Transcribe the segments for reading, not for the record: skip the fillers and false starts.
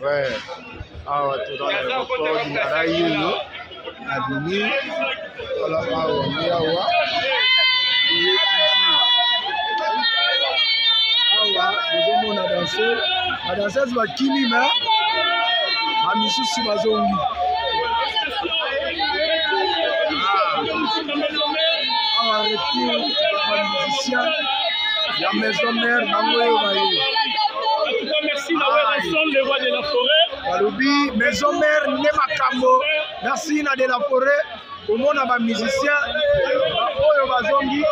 Ouais. Ah ouais, tout dans l'aéroport du Naraïno. Abini. Voilà, ah ouais, Yawa. Ah ouais, nous avons dansé. La danseuse va Kimi, mais à Missou Bazongi. Ah, retour les musiciens. Il y a maison mère, merci d'avoir le roi de la forêt. Walubi, maison mère, Nemakambo. Merci na de la forêt. Au monde a musicien. Oyo Bazongi.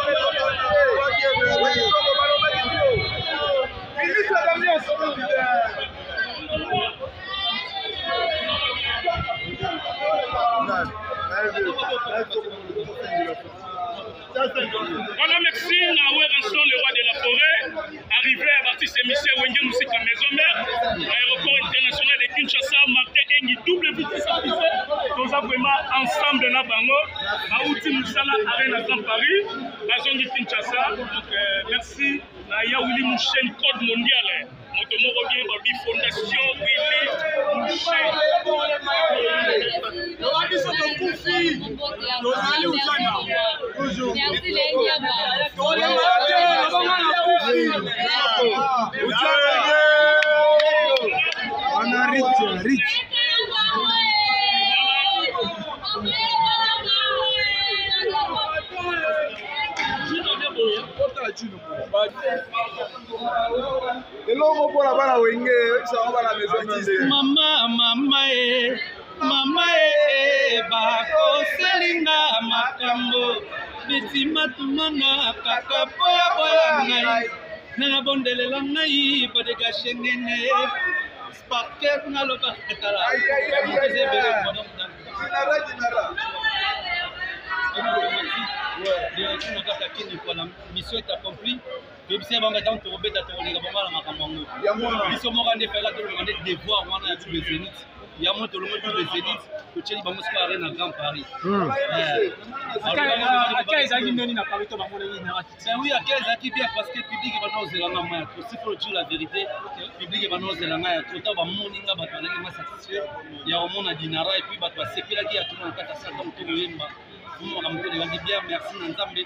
Voilà, merci Naoué Ranson, le roi de la forêt, arrivé à partir de Michel Wenge Moussika Maison Mère, l'aéroport international de Kinshasa, Martin Engi, double vitesse à pisser. Nous avons vraiment ensemble na bango, Aouti Moussala, Arena Grand Paris, Bazongi Kinshasa. Donc merci Naya Willy Mouchen, code mondial. Motomo revient Babi Fondation Willy Mouchen. On a Rich. Mama bako selinga makambo bitima tumana kaka boya ngai nana bondelela ngai bodega shengene sparker na loka ketala mission est accomplie. BBC banga tant to beta to les banga makambo. Mission mo ngande fela to ngande devoir wana ya tout le Zénith. Ya mo to le Zénith to cheli ba Moscou Arena Grand Paris. Aka ezaki nani na Paris to ba mona ni na. C'est oui aka ezaki bien parce que public ba no zelanga ma. Aussi faut dire la vérité, public ba no zelanga ya tout ba moninga ba tolaki ma satisfait. Ya au mona dinara et puis ba to sepela ki ya tout na kata sa comme tout yemba. Merci Nzambe,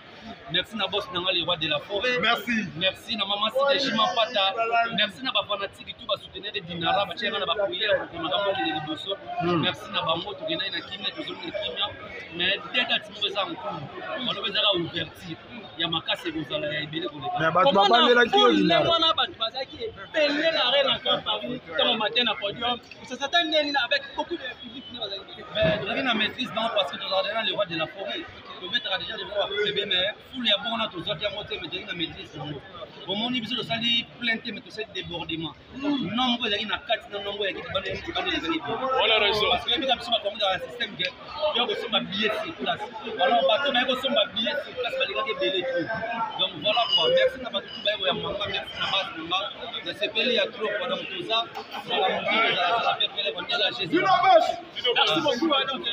merci na boss nanga le roi de la forêt. Merci na maman Sidi Jima Pata. Merci na ba fanatique tout ba soutenir de Dinara ba tchenga na ba prière pour na ba le liboso. Merci na ba moto gena na kimia toujours na kimia. Mais dès que tu me fais ça encore, on va faire ouverture. Ya makase bozala ya ibele ko Mais ba tu ba ndela ki Dinara. On a ba tu bazaki pelé la reine en Paris comme matin à podium. Ça s'attend avec beaucoup de public qui bazaki. Mais on a maîtrise parce que nous avons le roi de la forêt. Le maître a déjà des voix bébé mais full ya bon na to zotia moté mais déjà maîtrise. Au mon biso de sali plainte mais tout ça débordement. Nombre ya na 4 na nombre ya ki bande les voilà raison. Parce que biso ba comme dans un système que yo ko somba billet sur place. Alors bato na ko somba billet sur place ba lika belé tout. Donc voilà quoi. Merci na bato ba ya manga merci na base manga. Na sepeli ya trop pendant tout ça. Voilà mon Dieu ça fait pele bonne la Jésus. Merci beaucoup donc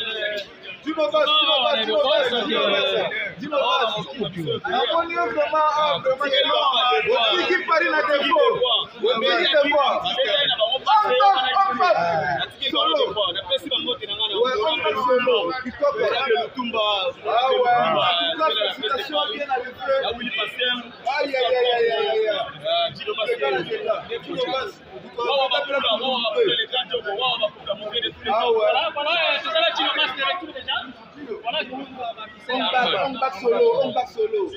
On back solo.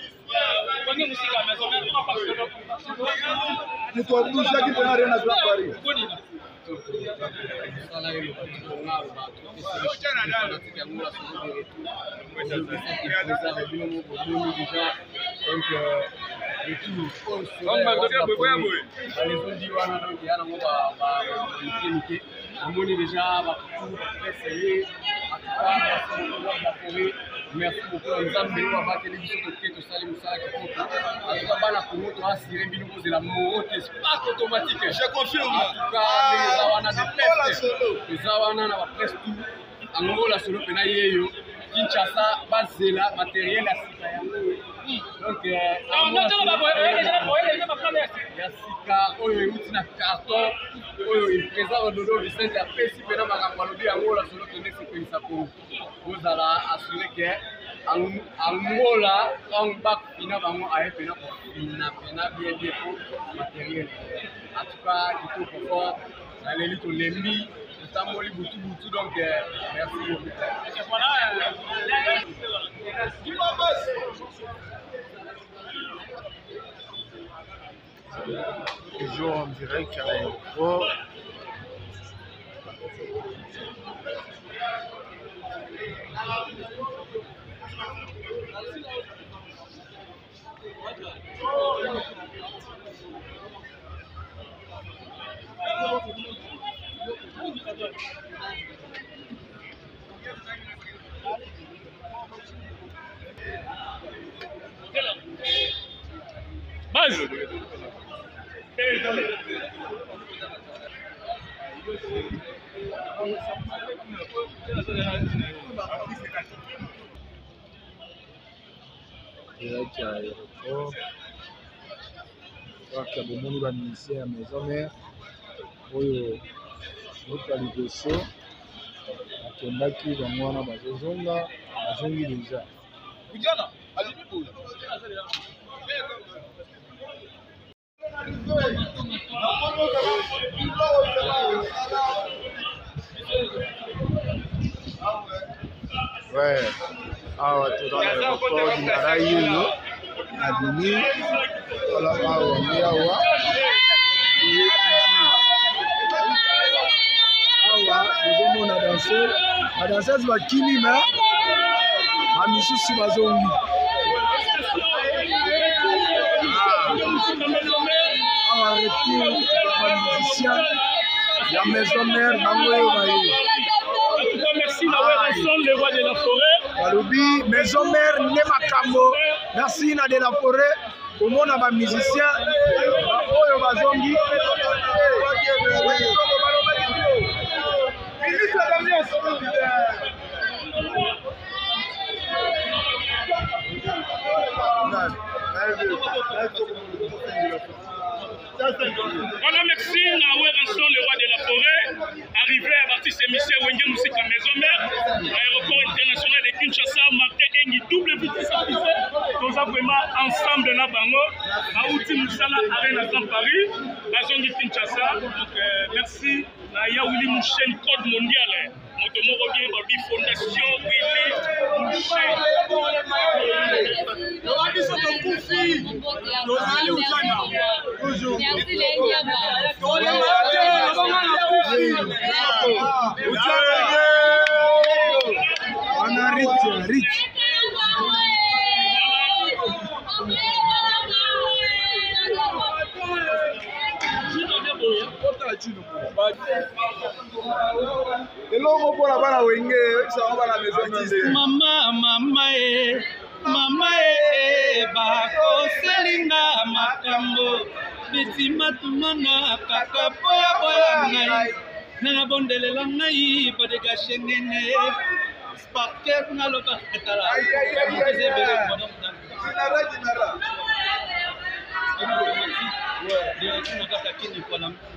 Tu dois bouger qui peut rien à Paris. Merci beaucoup Nzambe wa bateli biso to ke to sali musala ki poto atuka bana Congo to asire bino ko zela moto espace automatique je confirme atuka les awana de peste les awana na ba peste tout angola solo pena yeyo Kinshasa bazela matériel ya sika yango. Donc ya sika oyo euti na carton oyo président Dodo Vicente apesi pena makambo alobi yango la solo tene sepelisa po kozala assuré que angola on back pina bango aye pena ko pina bien pour matériel. En tout cas kitoko fort na leli to lembi tamboli butu donc merci beaucoup. Toujours en direct à l'aéroport. Base. Direct à l'aéroport. Parce qu'il y a beaucoup de ministères à maison mère. Oyo notre liboso akendaki bango wana bazozonga bazongi deja. Kujana alibi boy. Ouais, awa toza na aéroport dinara yelo abimi tola awa ni awa tozomona badanseuse bakimi me bamisusu bazongi awa retour bamusicien ya maison mère bango oyo baye. Merci le roi de la forêt. Balobi maison mère ne makambo. Merci na de la forêt. Omona ba musicien oyo bazongi. Voilà, merci Naoué Ranson, le roi de la forêt, arrivé à partir de Michel Wenge Moussika Maison Mère, l'aéroport international de Kinshasa, Martin Engi, double vitesse à pisser. Nous avons vraiment ensemble na bango, Aouti Moussala, Arena Grand Paris, la zone de Kinshasa. Donc, merci Naya Willy Mouchen, code mondial. Motomo revient Babi Fondation Willy Mouchen. On a Rich. eloko mpona bana wenge esango bana maison mama e bakoselinga makambo bitima tumana kaka boya ngai nanga bondelela ngai bodegashe ngene sparker naloka ketala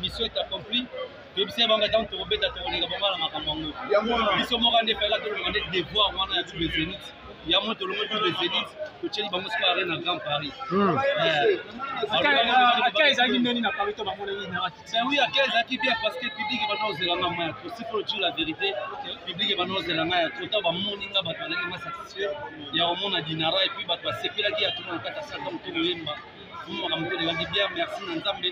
mission est accomplie. Bébé banga tant to beta to les gabanga makambo. Ya mona biso mo kande fela to ngande devoir wana ya tout le Zénith. Ya mo to le tout le Zénith to tsheli ba muska arena Grand Paris. Akaiza nini na Paris to ba mona ni na. C'est oui akaiza qui bien parce que public ba no zelanga ma to si faut dire la vérité. Public ba no zelanga ya to ta ba moninga ba talenga ma satisfait. Ya o mona dinara et puis ba to sepela ki ya tout na kata sa comme to yemba. Merci Nzambe,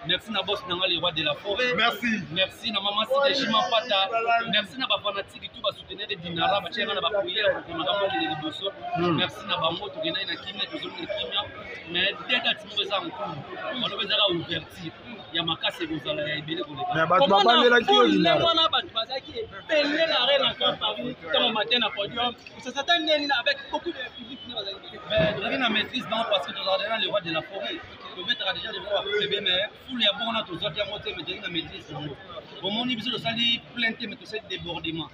merci na boss nanga le roi de la forêt. Merci na maman Sidi Jima Pata. Merci na ba fanatique tout ba soutenir de Dinara ba tchenga na ba prière pour na ba le liboso. Merci na ba moto gena na kimia tozo na kimia. Mais dès que tu me fais ça en coup, on va faire ouverture. Ya makase bozala ya ibele ko Mais ba tu ba ndela ki o Dinara. On a ba tu bazaki pele la reine en Paris, comme matin na podium. Ça s'attend nini avec beaucoup de public na bazaki. Mais tozalaki na maîtrise bango parce que tozalaki na le roi de la forêt tobetaka déjà le roi bébé mais fule ya bongo na tozwaki yango te mais tozalaki na maîtrise bango bomoni biso tosali plainte mais tosali débordement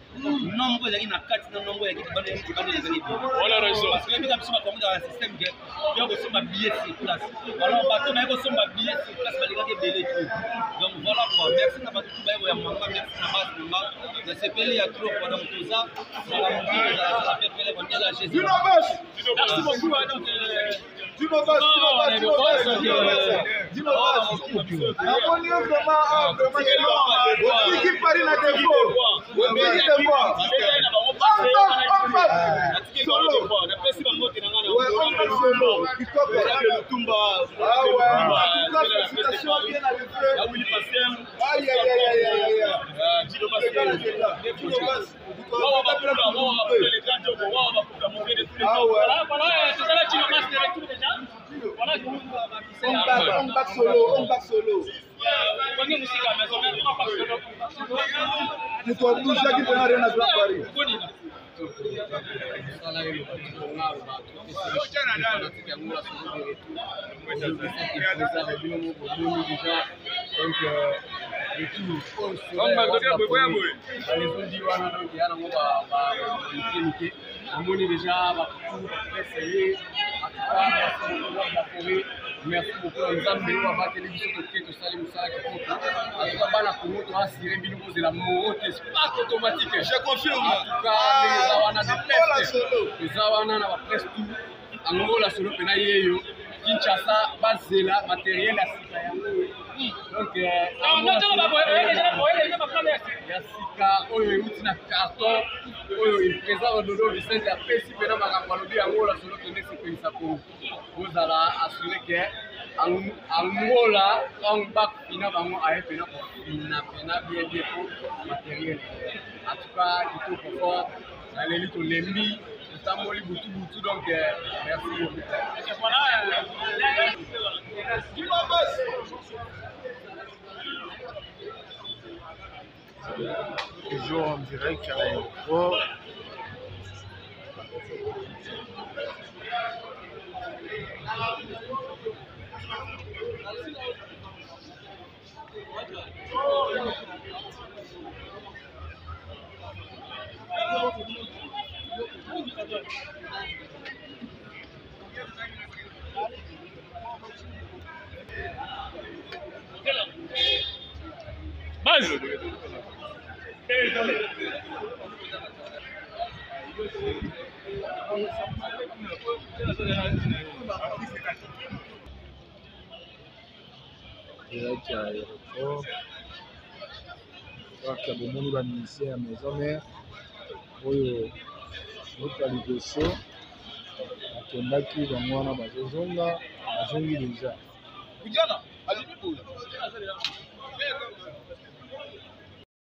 nombre ezalaki na kati na nombre ya kiti bana ezalaki parce que yebika biso bakomota na système ke yo kosomba billet sur place alors bato naye kosomba billet sur place balingaki ebele trop donc voilà quoi merci na bato tu bayekoya manga merci na base manga nasepeli ya trop quoi donc toza ala mokili ezala pepele bandela jésus merci beaucoup donc merci beaucoup nzambe oyo abateli biso toke tosali mosala kitoko atuka bana kongo toasire bino kozela moro te spark automatique je confirme atuka ndenge eza wana de peste eza wana na bapresse tout angola solo mpena yeyo kinshasa bazela materiel ya sika yango donc ya sika oyo euti na carton oyo président Dodo Vicente apesi mpena makambo alobi yangola solo tende sepelisa kongo kozala assure ke angola ntango bakofina bango aye mpena kofina mpena bien bien po materiel atuka kitoko fort naleli tolembi totamboli butu donc merci toujours en direct à l'aéroport. Base. Direct à l'aéroport. Kaka bomoni ba ministère ya maison mère oyo moto liboso akendaki bango wana bazozonga bazongi deja.